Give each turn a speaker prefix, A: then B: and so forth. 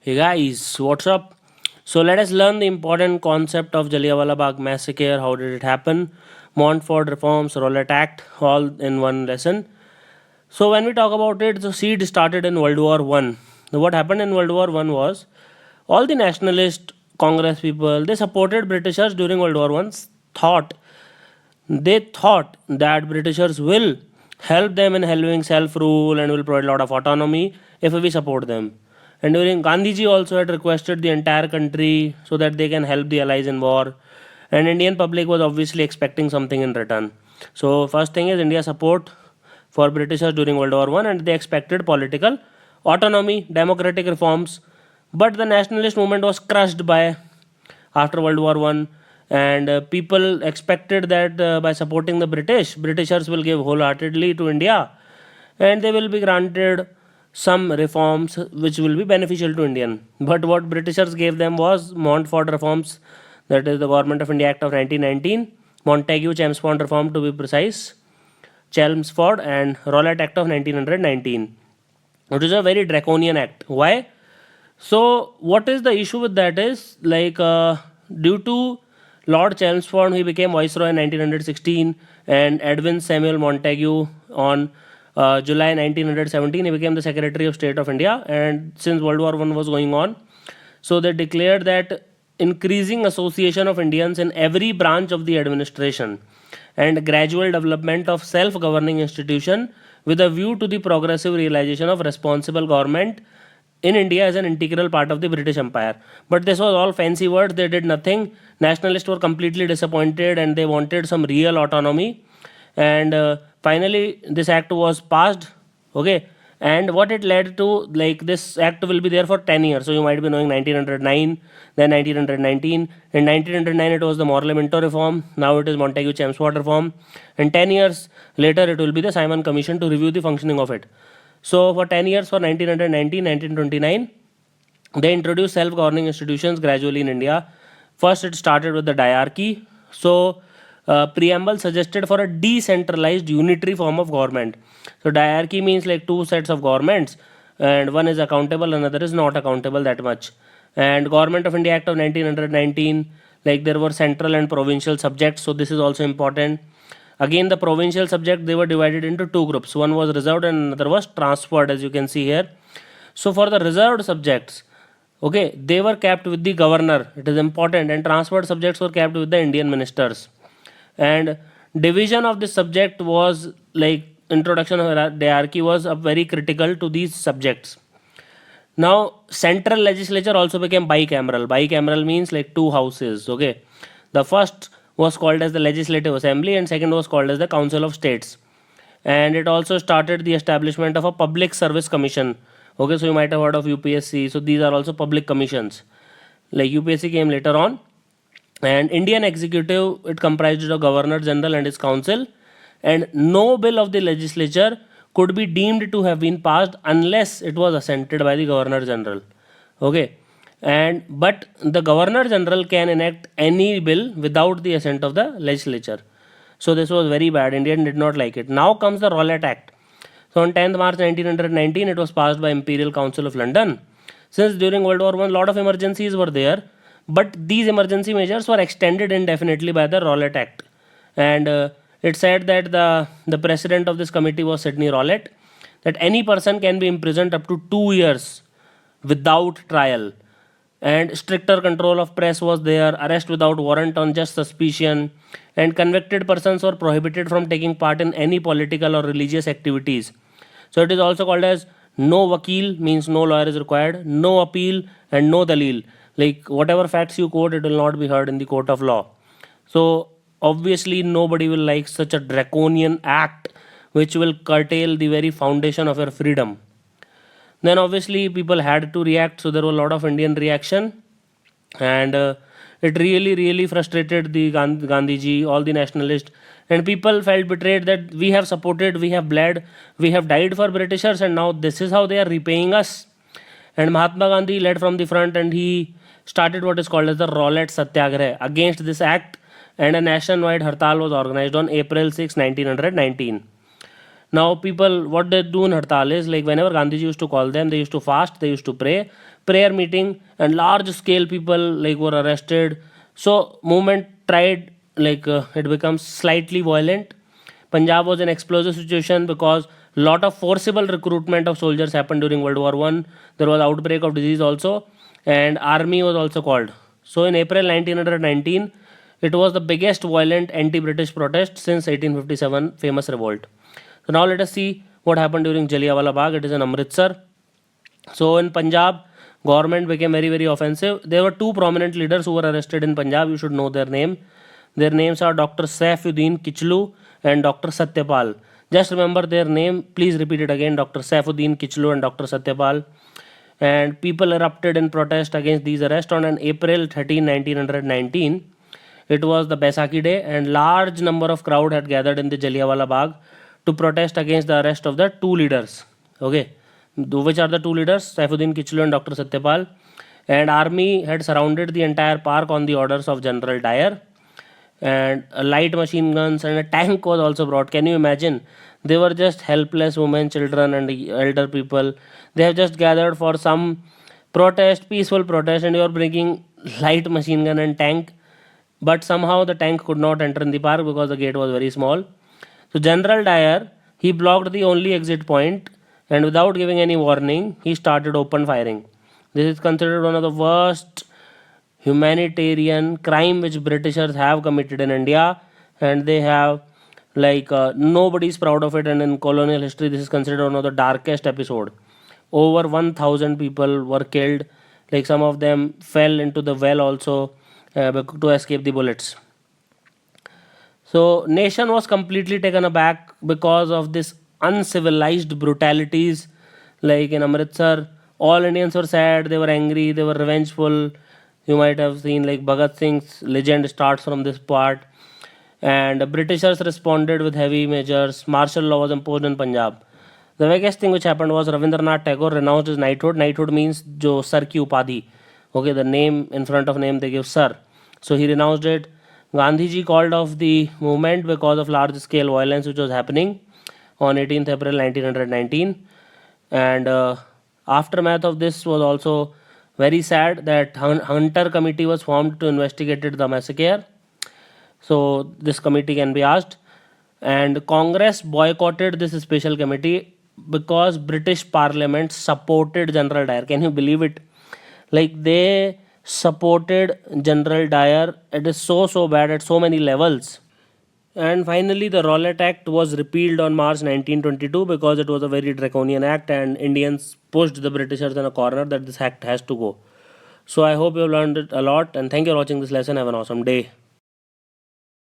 A: Hey guys, what's up? So let us learn the important concept of Jallianwala Bagh massacre. How did it happen? Montfort reforms, Rowlatt Act, all in one lesson. So when we talk about it, the seed started in World War One. What happened in World War One was all the nationalist Congress people they supported Britishers during World War One. Thought thought that Britishers will help them in having self rule and will provide a lot of autonomy if we support them. And during Gandhiji also had requested the entire country so that they can help the allies in war. And Indian public was obviously expecting something in return. So first thing is India support for Britishers during World War One, and they expected political autonomy, democratic reforms. But the nationalist movement was crushed by after World War One, and people expected that by supporting the Britishers will give wholeheartedly to India, and they will be granted some reforms which will be beneficial to Indian. But what Britishers gave them was Montfort reforms, that is the Government of India Act of 1919, Montague Chelmsford reform to be precise, Chelmsford, and Rowlatt Act of 1919. It is a very draconian act. Why? So, what is the issue with that is like due to Lord Chelmsford, he became Viceroy in 1916, and Edwin Samuel Montague on July 1917, he became the Secretary of State of India. And since World War One was going on, so they declared that increasing association of Indians in every branch of the administration and gradual development of self-governing institution with a view to the progressive realization of responsible government in India as an integral part of the British Empire. But this was all fancy words, they did nothing. Nationalists were completely disappointed and they wanted some real autonomy. And finally, this act was passed. Okay. And what it led to, like this act will be there for 10 years. So you might be knowing 1909, then 1919. In 1909, it was the Morley-Minto reform. Now it is Montague Chelmsford reform. And 10 years later, it will be the Simon Commission to review the functioning of it. So for 10 years, for 1919, 1929, they introduced self-governing institutions gradually in India. First, it started with the diarchy. So preamble suggested for a decentralized unitary form of government. So diarchy means like two sets of governments, and one is accountable, another is not accountable that much. And Government of India Act of 1919, like there were central and provincial subjects. So this is also important. Again, the provincial subject they were divided into two groups. One was reserved and another was transferred, as you can see here. So for the reserved subjects, okay, they were kept with the governor. It is important, and transferred subjects were kept with the Indian ministers. And division of this subject was like introduction of hierarchy was very critical to these subjects. Now, central legislature also became bicameral. Bicameral means like two houses. Okay, the first was called as the Legislative Assembly, and second was called as the Council of States. And it also started the establishment of a Public Service Commission. Okay, so you might have heard of UPSC. So these are also public commissions. Like UPSC came later on. And Indian executive, it comprised of Governor General and his council, and no bill of the legislature could be deemed to have been passed unless it was assented by the Governor General. Okay, and but the Governor General can enact any bill without the assent of the legislature. So this was very bad. Indian did not like it. Now comes the Rowlatt Act. So on 10th March 1919, it was passed by Imperial Council of London. Since during World War One, lot of emergencies were there, but these emergency measures were extended indefinitely by the Rowlatt Act. And it said that the president of this committee was Sidney Rowlatt, that any person can be imprisoned up to 2 years without trial. And stricter control of press was there, arrest without warrant on just suspicion, and convicted persons were prohibited from taking part in any political or religious activities. So it is also called as no vakil, means no lawyer is required, no appeal, and no dalil. Like whatever facts you quote, it will not be heard in the court of law. So obviously nobody will like such a draconian act which will curtail the very foundation of your freedom. Then obviously people had to react, so there was a lot of Indian reaction, and it really frustrated the Gandhiji, all the nationalists, and people felt betrayed that we have supported, we have bled, we have died for Britishers, and now this is how they are repaying us. And Mahatma Gandhi led from the front, and he started what is called as the Rowlatt Satyagraha against this act, and a nationwide hartal was organized on April 6, 1919. Now, people, what they do in hartal is like whenever Gandhiji used to call them, they used to fast, they used to pray, prayer meeting, and large scale people like were arrested. So movement tried it becomes slightly violent. Punjab was an explosive situation because lot of forcible recruitment of soldiers happened during World War One. There was outbreak of disease also, and army was also called. So in April 1919, it was the biggest violent anti-British protest since 1857 famous revolt. So now let us see what happened during Jallianwala Bagh. It is in Amritsar. So in Punjab, government became very offensive. There were two prominent leaders who were arrested in Punjab. You should know their name. Their names are Dr. Saifuddin Kichlu and Dr. Satyapal. Just remember their name. Please repeat it again. Dr. Saifuddin Kichlu and Dr. Satyapal. And people erupted in protest against these arrests on April 13, 1919. It was the Baisakhi day, and large number of crowd had gathered in the Jallianwala Bagh to protest against the arrest of the two leaders. Okay, which are the two leaders? Saifuddin Kichlu and Dr. Satyapal. And army had surrounded the entire park on the orders of General Dyer, and light machine guns and a tank was also brought. Can you imagine? They were just helpless women, children, and elder people. They have just gathered for some protest, peaceful protest, and you are bringing light machine gun and tank. But somehow the tank could not enter in the park because the gate was very small. So General Dyer, he blocked the only exit point, and without giving any warning, he started open firing. This is considered one of the worst humanitarian crime which Britishers have committed in India, and they have nobody is proud of it. And in colonial history, this is considered one of the darkest episode. Over 1,000 people were killed. Like some of them fell into the well also to escape the bullets. So nation was completely taken aback because of this uncivilized brutalities. Like in Amritsar, all Indians were sad, they were angry, they were revengeful. You might have seen like Bhagat Singh's legend starts from this part. And the Britishers responded with heavy measures. Martial law was imposed in Punjab. The biggest thing which happened was Ravindranath Tagore renounced his knighthood. Knighthood means jo sir ki upadhi. Okay, the name in front of name they give sir. So he renounced it. Gandhiji called off the movement because of large scale violence which was happening on 18th April 1919. And aftermath of this was also very sad that Hunter committee was formed to investigate the massacre. So this committee can be asked. And Congress boycotted this special committee because British Parliament supported General Dyer. Can you believe it? Like they supported General Dyer. It is so bad at so many levels. And finally, the Rowlatt Act was repealed on March 1922 because it was a very draconian act, and Indians pushed the Britishers in a corner that this act has to go. So I hope you have learned it a lot, and thank you for watching this lesson. Have an awesome day.